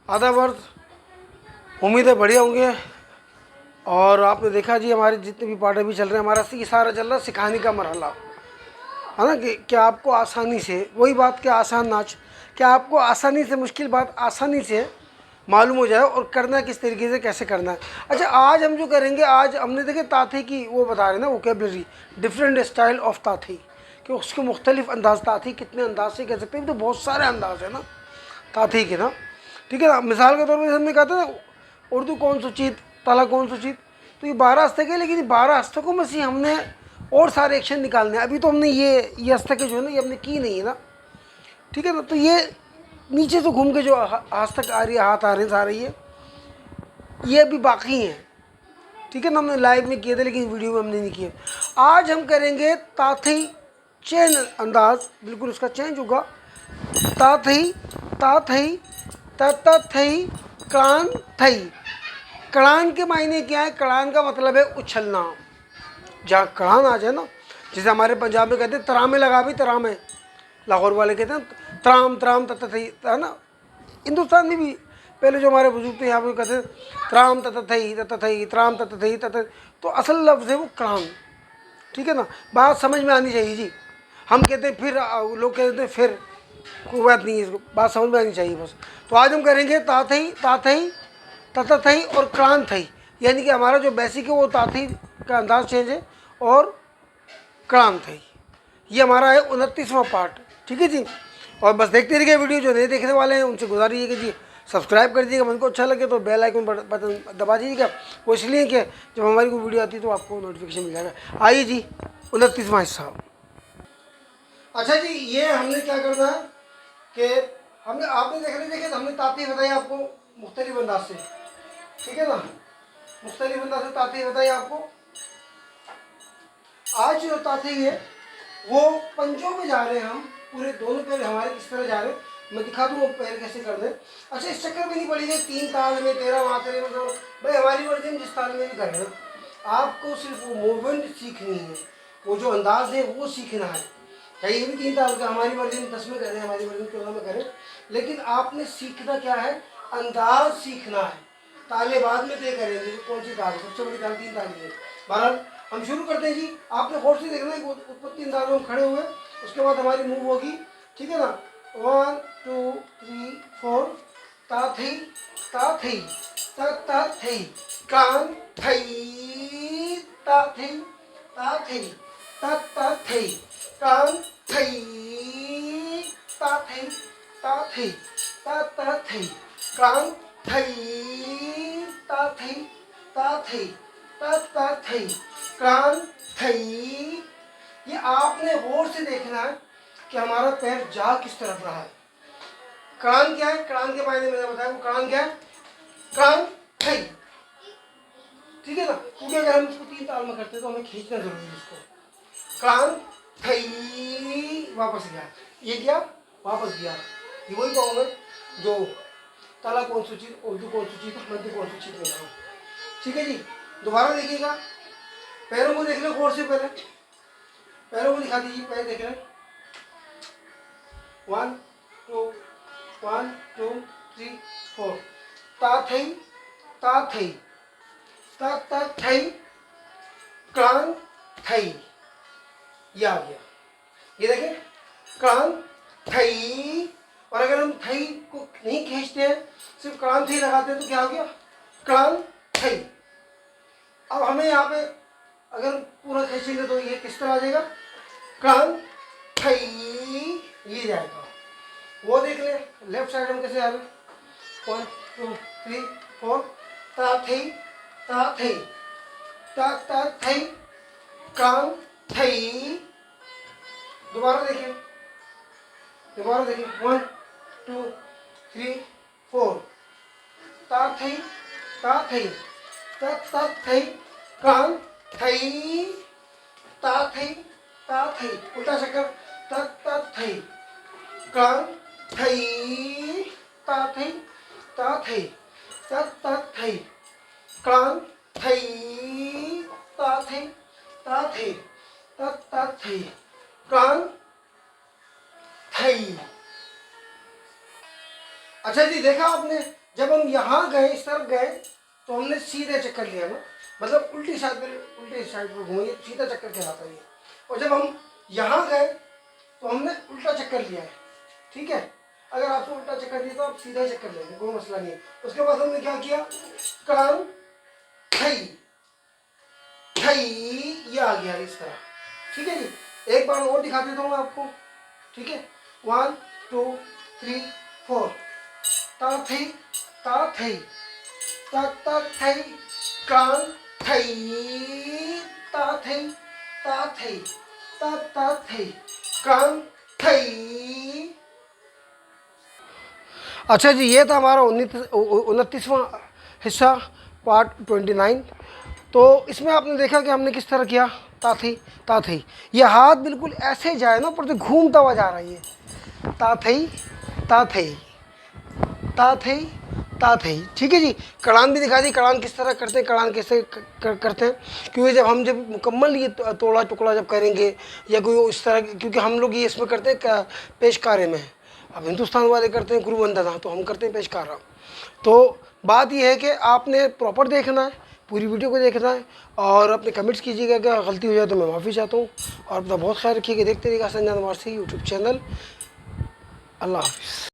आदाब अर्ज, उम्मीद है बढ़िया होंगे। और आपने देखा जी हमारे जितने भी पार्ट अभी चल रहे हैं, हमारा सारा चल रहा है सिखाने का मरहला, है ना। कि क्या आपको आसानी से, वही बात कि आसान नाच, क्या आपको आसानी से मुश्किल बात आसानी से मालूम हो जाए और करना किस तरीके से कैसे करना है। अच्छा, आज हम जो करेंगे, आज हमने देखे ताथी की वो बता रहे हैं ना, वोकेबलरी, डिफरेंट स्टाइल ऑफ ताथी, कि उसके मुख्तलिफ अंदाज, ताथी कितने अंदाज से कह सकते हैं। तो बहुत सारे अंदाज है ना ताथी के ना, ठीक है ना। मिसाल के तौर पर हमने कहा था ना, उर्दू कौन सुचीत, ताला कौन सुचीत, तो ये 12 हस्तक है, लेकिन 12 हस्तकों में से हमने और सारे एक्शन निकालने हैं। अभी तो हमने ये हस्तकें जो है ना, ये हमने की नहीं है ना, ठीक है ना। तो ये नीचे से घूम के जो हस्तक आ रही है, हाथ आ रहे हैं सारे, ये अभी बाकी हैं, ठीक है ना। हमने लाइव में किए थे लेकिन वीडियो में हमने नहीं किए। आज हम करेंगे ताथई चेन अंदाज, बिल्कुल उसका चेंज होगा। ताथई, ताथई, तथई, कान थई। कड़ान के मायने क्या है? कड़ान का मतलब है उछलना। जहाँ कड़ान आ जाए ना, जैसे हमारे पंजाब में कहते हैं तरामे लगा भी, तरामे, लाहौर वाले कहते हैं तराम तराम तथई, है ना। हिंदुस्तान में भी पहले जो हमारे बुजुर्ग थे यहाँ पे कहते हैं त्राम तथई तथई, त्राम तथई तथ, तो असल लफ्ज़ है वो कड़ान, ठीक है ना। बात समझ में आनी चाहिए जी। हम कहते हैं फिर, लोग कहते हैं फिर, कोई बात नहीं है, इसको बात समझ में आनी चाहिए बस। तो आज हम करेंगे ताथई, ताथई, तथई और क्रांत थई, यानी कि हमारा जो बेसिक है वो ताथई का अंदाज चेंज है और क्रांत थई, ये हमारा है 29वां पार्ट, ठीक है जी। और बस देखते रहिए वीडियो। जो नहीं देखने वाले हैं उनसे गुजारिश है कि जी सब्सक्राइब कर दीजिएगा, मन को अच्छा लगे तो बेल आइकन बटन दबा दीजिएगा। वो इसलिए कि जब हमारी कोई वीडियो आती है तो आपको नोटिफिकेशन मिल जाएगा। आइए जी, 29वां हिस्सा। अच्छा जी, ये हमने क्या करना है कि हमने, आपने देखे तो हमने ताती बताई आपको मुख्तलिफ अंदाज से, ठीक है ना, मुख्तलिफ अंदाज से ताती बताई आपको। आज जो ताती है वो पंजों में जा रहे हैं हम, पूरे दोनों पैर हमारे किस तरह जा रहे हैं मैं दिखा दूँ, वो पैर कैसे कर दें। अच्छा, इस चक्कर में नहीं पड़ेगा 3 ताल में 13 मात्रे में, तो भाई हमारी मर्जी हम जिस ताल में भी करें, आपको सिर्फ वो मूवमेंट सीखनी है, वो जो अंदाज है वो सीखना है। चाहे ये भी 3 ताल का, हमारी मर्जी में 10 में करें, हमारी मर्जी में 14 में करें, लेकिन आपने सीखना क्या है? अंदाज सीखना है। ताले बाद में तय करेंगे कौन सी ताल, सबसे बड़ी ताल 3 ताल की है। बहरहाल हम शुरू करते हैं जी। आपने गौर से देखना है उत्पत्ति अंदाज में हम खड़े हुए, उसके बाद हमारी मूव होगी, ठीक है ना। 1 2 3 4, ताथई, ताथई, ताथई, कान थई, ताथई, ताथई, ताथई, कान थई, ताथई, ताथई, ताथई, कान थई, ताथई, ताथई, ताथई, कान थई। ये आपने गौर से देखना है कि हमारा पैर जा किस तरफ रहा है। कान क्या है? कान के मायने मैंने बताया, वो कान क्या है? कान थई, ठीक है ना। क्योंकि अगर हम इसको 3 ताल में करते तो हमें खींचना जरूरी है इसको। कान थई, वापस गया, ये क्या? वापस गया। ये वही पाऊंगा जो ताला कौन सूचित, उर्दू कौन सूचित, मध्य कौन सूचित में था, ठीक है जी। दोबारा देखिएगा, पैरों को देख लो गौर से, पहले पैरों को दिखा दीजिए, पैर देख रहे हैं। 1 2 1 2 3 4, ताथई, ताथई, ताथई, कान थई, ये आ गया। ये देखें, कान थई। और अगर हम थई को नहीं खींचते हैं, सिर्फ कान थई लगाते हैं, तो क्या हो गया? कान थई। अब हमें यहाँ पे अगर पूरा खींचेंगे तो ये किस तरह आ जाएगा? कान थई, ये जाएगा। वो देख ले लेफ्ट साइड में कैसे आ रहे। 1 2 3 4, ताथई, ताथई, ताथई, कान थई। दोबारा देखिए, दोबारा देखिए, 1 2 3 4, ताथई, ताथई, ताथई, कान थई, ताथई, ताथई, उल्टा चक्कर, ताथई, कान थई, ताथई, ताथई, ताथई, कान थई, ताथई, ताथई, ताथई, कान थई। अच्छा जी, देखा आपने जब हम यहाँ गए, इस तरफ गए, तो हमने सीधे चक्कर लिया ना, मतलब उल्टी साइड पर घूमेंगे, सीधा चक्कर कहलाता है ये। और जब हम यहाँ गए तो हमने उल्टा चक्कर लिया है, ठीक है। अगर आपको उल्टा चक्कर दिया तो आप सीधा ही चक्कर लेंगे, कोई मसला नहीं है। उसके बाद हमने क्या किया, कान थई थई, ये आ गया इस तरह, ठीक है जी। एक बार और दिखा देता हूँ मैं आपको, ठीक है। 1 2 3 4, ता थई ता थई ता थई, कान थई ता थई ता थई ता थई, कान थई। अच्छा जी, ये था हमारा 29वां हिस्सा, पार्ट 29। तो इसमें आपने देखा कि हमने किस तरह किया, ताथई ताथई। ये हाथ बिल्कुल ऐसे जाए ना, ऊपर से घूमता हुआ जा रहा है ये, ताथई ताथई ताथई ताथई, ठीक है जी। कड़ान भी दिखा दी, कड़ान किस तरह करते हैं, कड़ान कैसे करते हैं। क्योंकि जब मुकम्मल ये तोड़ा टुकड़ा जब करेंगे या कोई इस तरह, क्योंकि हम लोग ये इसमें करते हैं पेशकारे में, अब हिंदुस्तान वाले करते हैं कुरुबंदना, तो हम करते हैं पेशकारा। तो बात यह है कि आपने प्रॉपर देखना है, पूरी वीडियो को देखना है, और अपने कमेंट्स कीजिएगा, अगर गलती हो जाए तो मैं माफ़ी चाहता हूँ। और अपना बहुत ख्याल रखिएगा, देखते रहिएगा संजय वारसी यूट्यूब चैनल। अल्लाह हाफिज़।